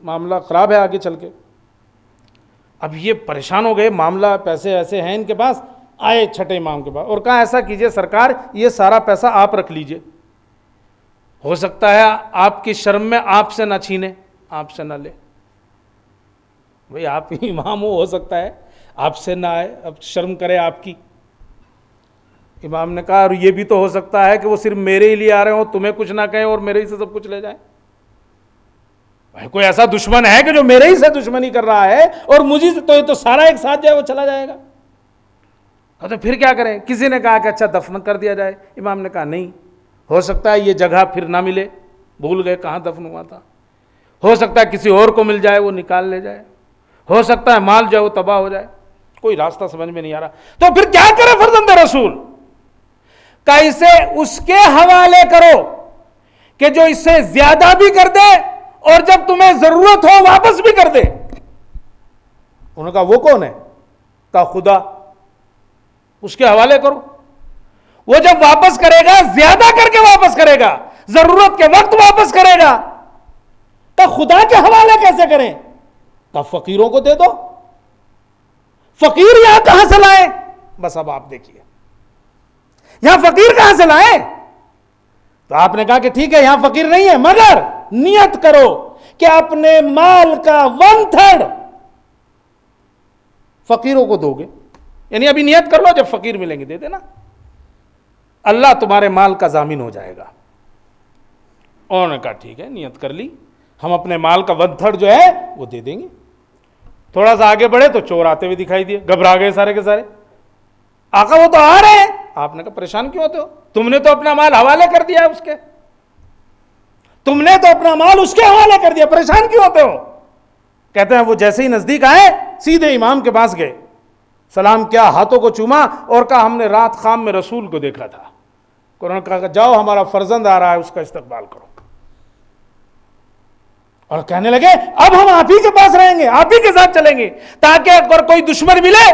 معاملہ خراب ہے آگے چل کے. اب یہ پریشان ہو گئے, معاملہ پیسے ایسے ہیں ان کے پاس. آئے چھٹے امام کے پاس اور کہا ایسا کیجئے سرکار, یہ سارا پیسہ آپ رکھ لیجئے, ہو سکتا ہے آپ کی شرم میں آپ سے نہ چھینے, آپ سے نہ لے. بھئی آپ ہی امام ہو سکتا ہے آپ سے نہ آئے, اب شرم کرے آپ کی. امام نے کہا اور یہ بھی تو ہو سکتا ہے کہ وہ صرف میرے ہی لیے آ رہے ہوں, تمہیں کچھ نہ کہیں اور میرے ہی سے سب کچھ لے جائیں. بھائی کوئی ایسا دشمن ہے کہ جو میرے ہی سے دشمنی کر رہا ہے اور مجھے تو یہ تو سارا ایک ساتھ جائے وہ چلا جائے گا, تو پھر کیا کریں. کسی نے کہا کہ اچھا دفن کر دیا جائے. امام نے کہا نہیں, ہو سکتا ہے یہ جگہ پھر نہ ملے, بھول گئے کہاں دفن ہوا تھا. ہو سکتا ہے کسی اور کو مل جائے, وہ نکال لے جائے. ہو سکتا ہے مال جو ہے وہ تباہ ہو جائے. کوئی راستہ سمجھ میں نہیں آ رہا. تو پھر کیا کرے فرزند رسول, کہ اسے اس کے حوالے کرو کہ جو اس سے زیادہ بھی کر دے اور جب تمہیں ضرورت ہو واپس بھی کر دے. انہوں نے کہا وہ کون ہے؟ کہا خدا. اس کے حوالے کرو, وہ جب واپس کرے گا زیادہ کر کے واپس کرے گا, ضرورت کے وقت واپس کرے گا. کہا خدا کے حوالے کیسے کریں؟ کہا فقیروں کو دے دو. فقیر یہاں کہاں سے لائیں؟ بس اب آپ دیکھیے یہاں فقیر کہاں سے لائیں. تو آپ نے کہا کہ ٹھیک ہے یہاں فقیر نہیں ہے, مگر نیت کرو کہ اپنے مال کا 1/3 فقیروں کو دو گے. یعنی ابھی نیت کر لو, جب فقیر ملیں گے دے دینا, اللہ تمہارے مال کا ضامن ہو جائے گا. انہوں نے کہا ٹھیک ہے, نیت کر لی, ہم اپنے مال کا 1/3 جو ہے وہ دے دیں گے. تھوڑا سا آگے بڑھے تو چور آتے ہوئے دکھائی دیے, گھبرا گئے سارے کے سارے. آقا وہ تو آ رہے ہیں. آپ نے کہا پریشان کیوں ہوتے ہو, تم نے تو اپنا مال حوالے کر دیا ہے اس کے, تم نے تو اپنا مال اس کے حوالے کر دیا, پریشان کیوں ہوتے ہو. کہتے ہیں وہ جیسے ہی نزدیک آئے سیدھے امام کے پاس گئے, سلام کیا, ہاتھوں کو چوما اور کہا ہم نے رات خام میں رسول کو دیکھا تھا. انہوں نے کہا جاؤ ہمارا فرزند آ رہا ہے, اس کا استقبال کرو. اور کہنے لگے اب ہم آپ ہی کے پاس رہیں گے, آپ ہی کے ساتھ چلیں گے, تاکہ اگر کوئی دشمن ملے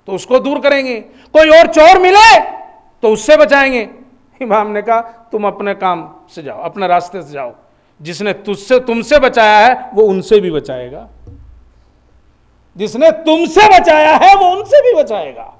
تو اس کو دور کریں گے, کوئی اور چور ملے تو اس سے بچائیں گے. امام نے کہا تم اپنے کام سے جاؤ, اپنے راستے سے جاؤ, جس نے تم سے بچایا ہے وہ ان سے بھی بچائے گا, جس نے تم سے بچایا ہے وہ ان سے بھی بچائے گا.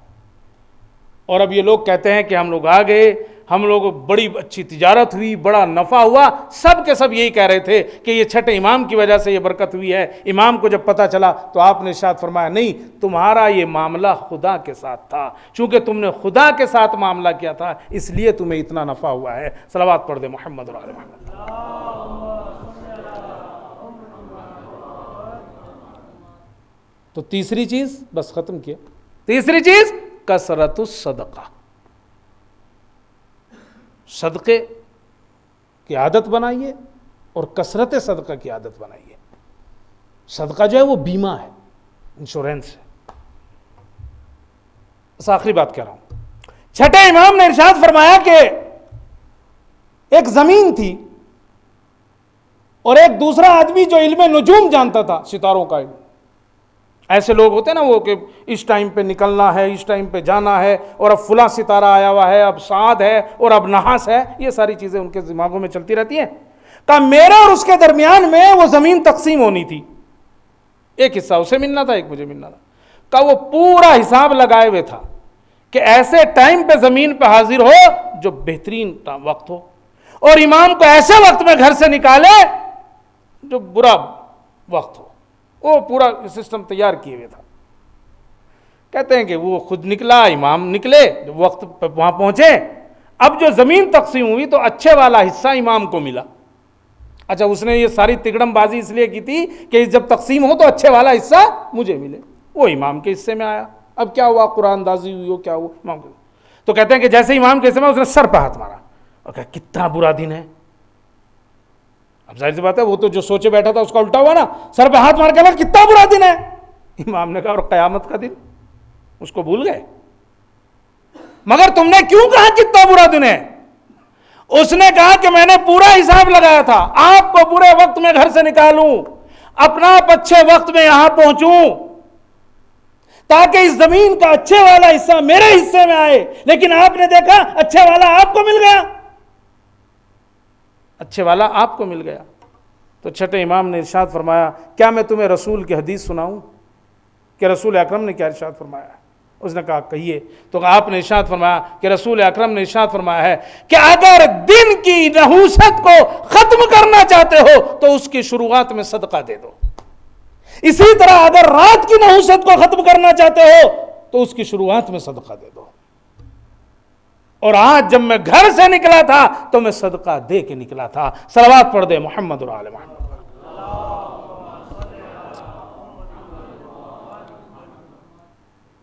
اور اب یہ لوگ کہتے ہیں کہ ہم لوگ آ گئے, ہم لوگ بڑی اچھی تجارت ہوئی, بڑا نفع ہوا. سب کے سب یہی کہہ رہے تھے کہ یہ چھٹے امام کی وجہ سے یہ برکت ہوئی ہے. امام کو جب پتہ چلا تو آپ نے ارشاد فرمایا نہیں, تمہارا یہ معاملہ خدا کے ساتھ تھا, چونکہ تم نے خدا کے ساتھ معاملہ کیا تھا اس لیے تمہیں اتنا نفع ہوا ہے. صلوات پڑھ دے محمد اور آل محمد. تو تیسری چیز, بس ختم کیا, تیسری چیز کثرت الصدقہ, صدقے کی عادت بنائیے اور کثرت صدقہ کی عادت بنائیے. صدقہ جو ہے وہ بیمہ ہے, انشورنس ہے. بس آخری بات کہہ رہا ہوں. چھٹے امام نے ارشاد فرمایا کہ ایک زمین تھی اور ایک دوسرا آدمی جو علم نجوم جانتا تھا, ستاروں کا علم. ایسے لوگ ہوتے ہیں نا وہ کہ اس ٹائم پہ نکلنا ہے, اس ٹائم پہ جانا ہے, اور اب فلاں ستارہ آیا ہوا ہے, اب صاد ہے اور اب نحاس ہے, یہ ساری چیزیں ان کے دماغوں میں چلتی رہتی ہیں. کہا میرا اور اس کے درمیان میں وہ زمین تقسیم ہونی تھی, ایک حصہ اسے ملنا تھا, ایک مجھے ملنا تھا. کہا وہ پورا حساب لگائے ہوئے تھا کہ ایسے ٹائم پہ زمین پہ حاضر ہو جو بہترین وقت ہو, اور امام کو ایسے وقت میں گھر سے نکالے جو برا وقت ہو. وہ پورا سسٹم تیار کیے ہوئے تھا. کہتے ہیں کہ وہ خود نکلا, امام نکلے, جب وقت پہ وہاں پہنچے, اب جو زمین تقسیم ہوئی تو اچھے والا حصہ امام کو ملا. اچھا اس نے یہ ساری تگڑم بازی اس لیے کی تھی کہ جب تقسیم ہو تو اچھے والا حصہ مجھے ملے, وہ امام کے حصے میں آیا. اب کیا ہوا, قرآن اندازی ہوئی ہو, کیا ہوا امام کو. تو کہتے ہیں کہ جیسے امام کے حصے میں اس نے سر پہ ہاتھ مارا اور کہا کتنا برا دن ہے. اب ظاہر سی بات ہے وہ تو جو سوچے بیٹھا تھا اس کا الٹا ہوا نا, سر پہ ہاتھ مار کے لگا کتنا برا دن ہے. امام نے کہا اور قیامت کا دن, اس کو بھول گئے. مگر تم نے کیوں کہا کتنا برا دن ہے؟ اس نے کہا کہ میں نے پورا حساب لگایا تھا، آپ کو برے وقت میں گھر سے نکالوں، اپنا آپ اچھے وقت میں یہاں پہنچوں تاکہ اس زمین کا اچھے والا حصہ میرے حصے میں آئے، لیکن آپ نے دیکھا اچھے والا آپ کو مل گیا، اچھے والا آپ کو مل گیا۔ تو چھٹے امام نے ارشاد فرمایا، کیا میں تمہیں رسول کی حدیث سناؤں کہ رسول اکرم نے کیا ارشاد فرمایا ہے؟ اس نے کہا کہیے۔ تو آپ نے ارشاد فرمایا کہ رسول اکرم نے ارشاد فرمایا ہے کہ اگر دن کی نحوست کو ختم کرنا چاہتے ہو تو اس کی شروعات میں صدقہ دے دو، اسی طرح اگر رات کی نحوست کو ختم کرنا چاہتے ہو تو اس کی شروعات میں صدقہ دے دو۔ اور آج جب میں گھر سے نکلا تھا تو میں صدقہ دے کے نکلا تھا۔ صلوات پڑھ دے محمد اور آل محمد۔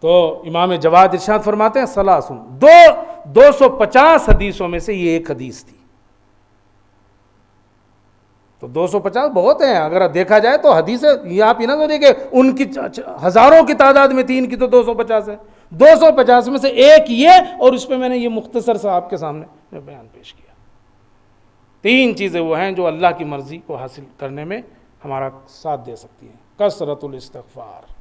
تو امام جواد ارشاد فرماتے ہیں ثلاث، 250 حدیثوں میں سے یہ ایک حدیث تھی۔ تو 250 بہت ہیں، اگر دیکھا جائے تو حدیثیں، یہ آپ یہ نہ سوچیں کہ ان کی ہزاروں کی تعداد میں تھی، ان کی تو 250 ہے۔ 250 میں سے ایک یہ، اور اس پہ میں نے یہ مختصر سا آپ کے سامنے بیان پیش کیا۔ 3 چیزیں وہ ہیں جو اللہ کی مرضی کو حاصل کرنے میں ہمارا ساتھ دے سکتی ہیں: کثرت الاستغفار،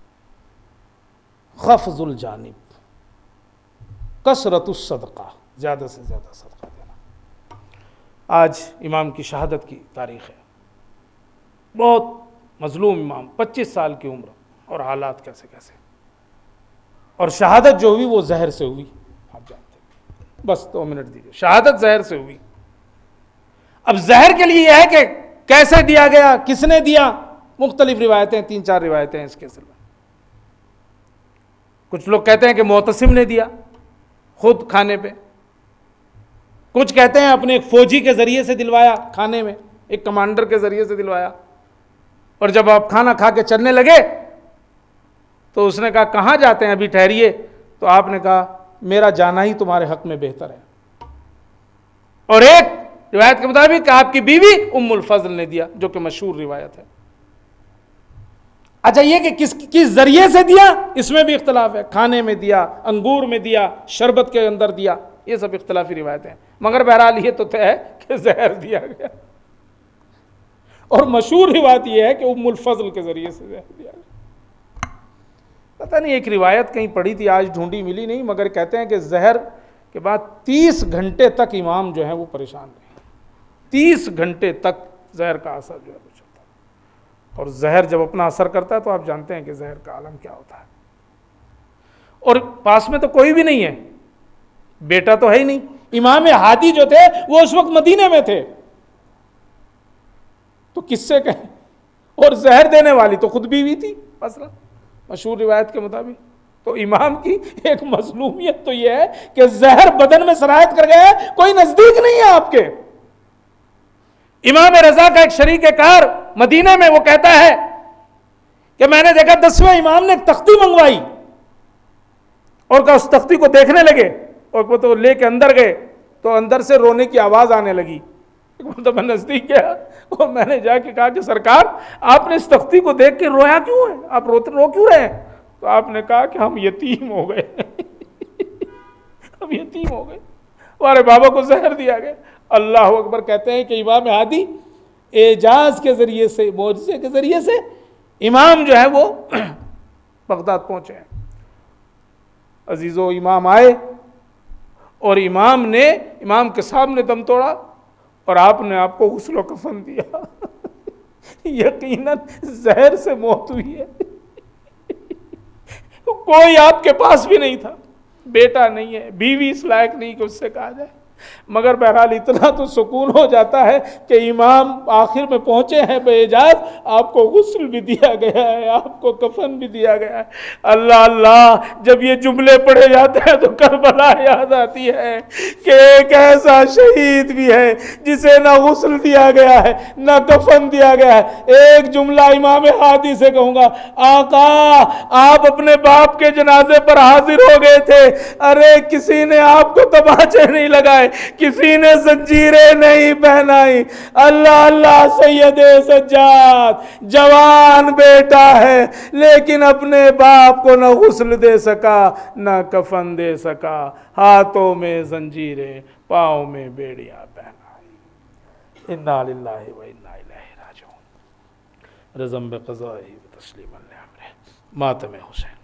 خفض الجانب، کثرت الصدقہ، زیادہ سے زیادہ صدقہ دینا۔ آج امام کی شہادت کی تاریخ ہے، بہت مظلوم امام، 25 سال کی عمر، اور حالات کیسے کیسے، اور شہادت جو ہوئی وہ زہر سے ہوئی، آپ جانتے ہیں۔ بس 2 منٹ دیجیے، شہادت زہر سے ہوئی۔ اب زہر کے لیے یہ ہے کہ کیسے دیا گیا، کس نے دیا، مختلف روایتیں، 3-4 روایتیں اس کے سلسلے میں۔ کچھ لوگ کہتے ہیں کہ معتصم نے دیا خود کھانے پہ، کچھ کہتے ہیں اپنے ایک فوجی کے ذریعے سے دلوایا کھانے میں، ایک کمانڈر کے ذریعے سے دلوایا، اور جب آپ کھانا کھا کے چلنے لگے تو اس نے کہا کہاں جاتے ہیں، ابھی ٹھہریے، تو آپ نے کہا میرا جانا ہی تمہارے حق میں بہتر ہے۔ اور ایک روایت کے مطابق آپ کی بیوی ام الفضل نے دیا، جو کہ مشہور روایت ہے۔ اچھا، یہ کہ کس ذریعے سے دیا اس میں بھی اختلاف ہے، کھانے میں دیا، انگور میں دیا، شربت کے اندر دیا، یہ سب اختلافی روایتیں ہیں، مگر بہرحال یہ تو طے ہے کہ زہر دیا گیا۔ اور مشہور روایت یہ ہے کہ ام الفضل کے ذریعے سے زہر دیا گیا۔ پتہ نہیں، ایک روایت کہیں پڑھی تھی، آج ڈھونڈی ملی نہیں، مگر کہتے ہیں کہ زہر کے بعد 30 گھنٹے تک امام جو ہے وہ پریشان رہے، 30 گھنٹے تک زہر کا اثر جو ہے کچھ ہوتا ہے۔ اور زہر جب اپنا اثر کرتا ہے تو آپ جانتے ہیں کہ زہر کا عالم کیا ہوتا ہے۔ اور پاس میں تو کوئی بھی نہیں ہے، بیٹا تو ہے ہی نہیں، امام ہادی جو تھے وہ اس وقت مدینے میں تھے، تو کس سے کہیں، اور زہر دینے والی تو خود بیوی تھی مثلا مشہور روایت کے مطابق۔ تو امام کی ایک مظلومیت تو یہ ہے کہ زہر بدن میں سرایت کر گیا ہے، کوئی نزدیک نہیں ہے آپ کے۔ امام رضا کا ایک شریک کار مدینہ میں، وہ کہتا ہے کہ میں نے دیکھا 10ویں امام نے ایک تختی منگوائی، اور کہا اس تختی کو دیکھنے لگے، اور وہ تو لے کے اندر گئے تو اندر سے رونے کی آواز آنے لگی۔ تو میں نزدیک گیا اور میں نے جا کے کہا کہ سرکار آپ نے اس تختی کو دیکھ کے رویا کیوں ہے، آپ رو کیوں رہے ہیں؟ تو آپ نے کہا کہ ہم یتیم ہو گئے، ہم یتیم ہو گئے، ہمارے بابا کو زہر دیا گیا۔ اللہ اکبر۔ کہتے ہیں کہ امام ہادی اعجاز کے ذریعے سے، معجزے کے ذریعے سے امام جو ہے وہ بغداد پہنچے ہیں۔ عزیزو، امام آئے اور امام کے سامنے دم توڑا، اور آپ نے آپ کو غسل و کفن دیا۔ یقیناً زہر سے موت ہوئی ہے، کوئی آپ کے پاس بھی نہیں تھا، بیٹا نہیں ہے، بیوی اس لائق نہیں کہ اس سے کہا جائے، مگر بہرحال اتنا تو سکون ہو جاتا ہے کہ امام آخر میں پہنچے ہیں بے اجاز، آپ کو غسل بھی دیا گیا ہے، آپ کو کفن بھی دیا گیا ہے۔ اللہ اللہ، جب یہ جملے پڑھے جاتے ہیں تو کربلا یاد آتی ہے کہ ایک ایسا شہید بھی ہے جسے نہ غسل دیا گیا ہے نہ کفن دیا گیا ہے۔ ایک جملہ امام ہادی سے کہوں گا، آقا آپ اپنے باپ کے جنازے پر حاضر ہو گئے تھے، ارے کسی نے آپ کو تماچے نہیں لگائے، کسی نے زنجیریں نہیں پہنائی۔ اللہ اللہ، سید سجاد جوان بیٹا ہے لیکن اپنے باپ کو نہ غسل دے سکا نہ کفن دے سکا، ہاتھوں میں زنجیریں، پاؤں میں بیڑیاں پہنا۔ انا للہ و انا الیہ راجعون رضا بقضائہ و تسلیما لامرہ ماتم حسین.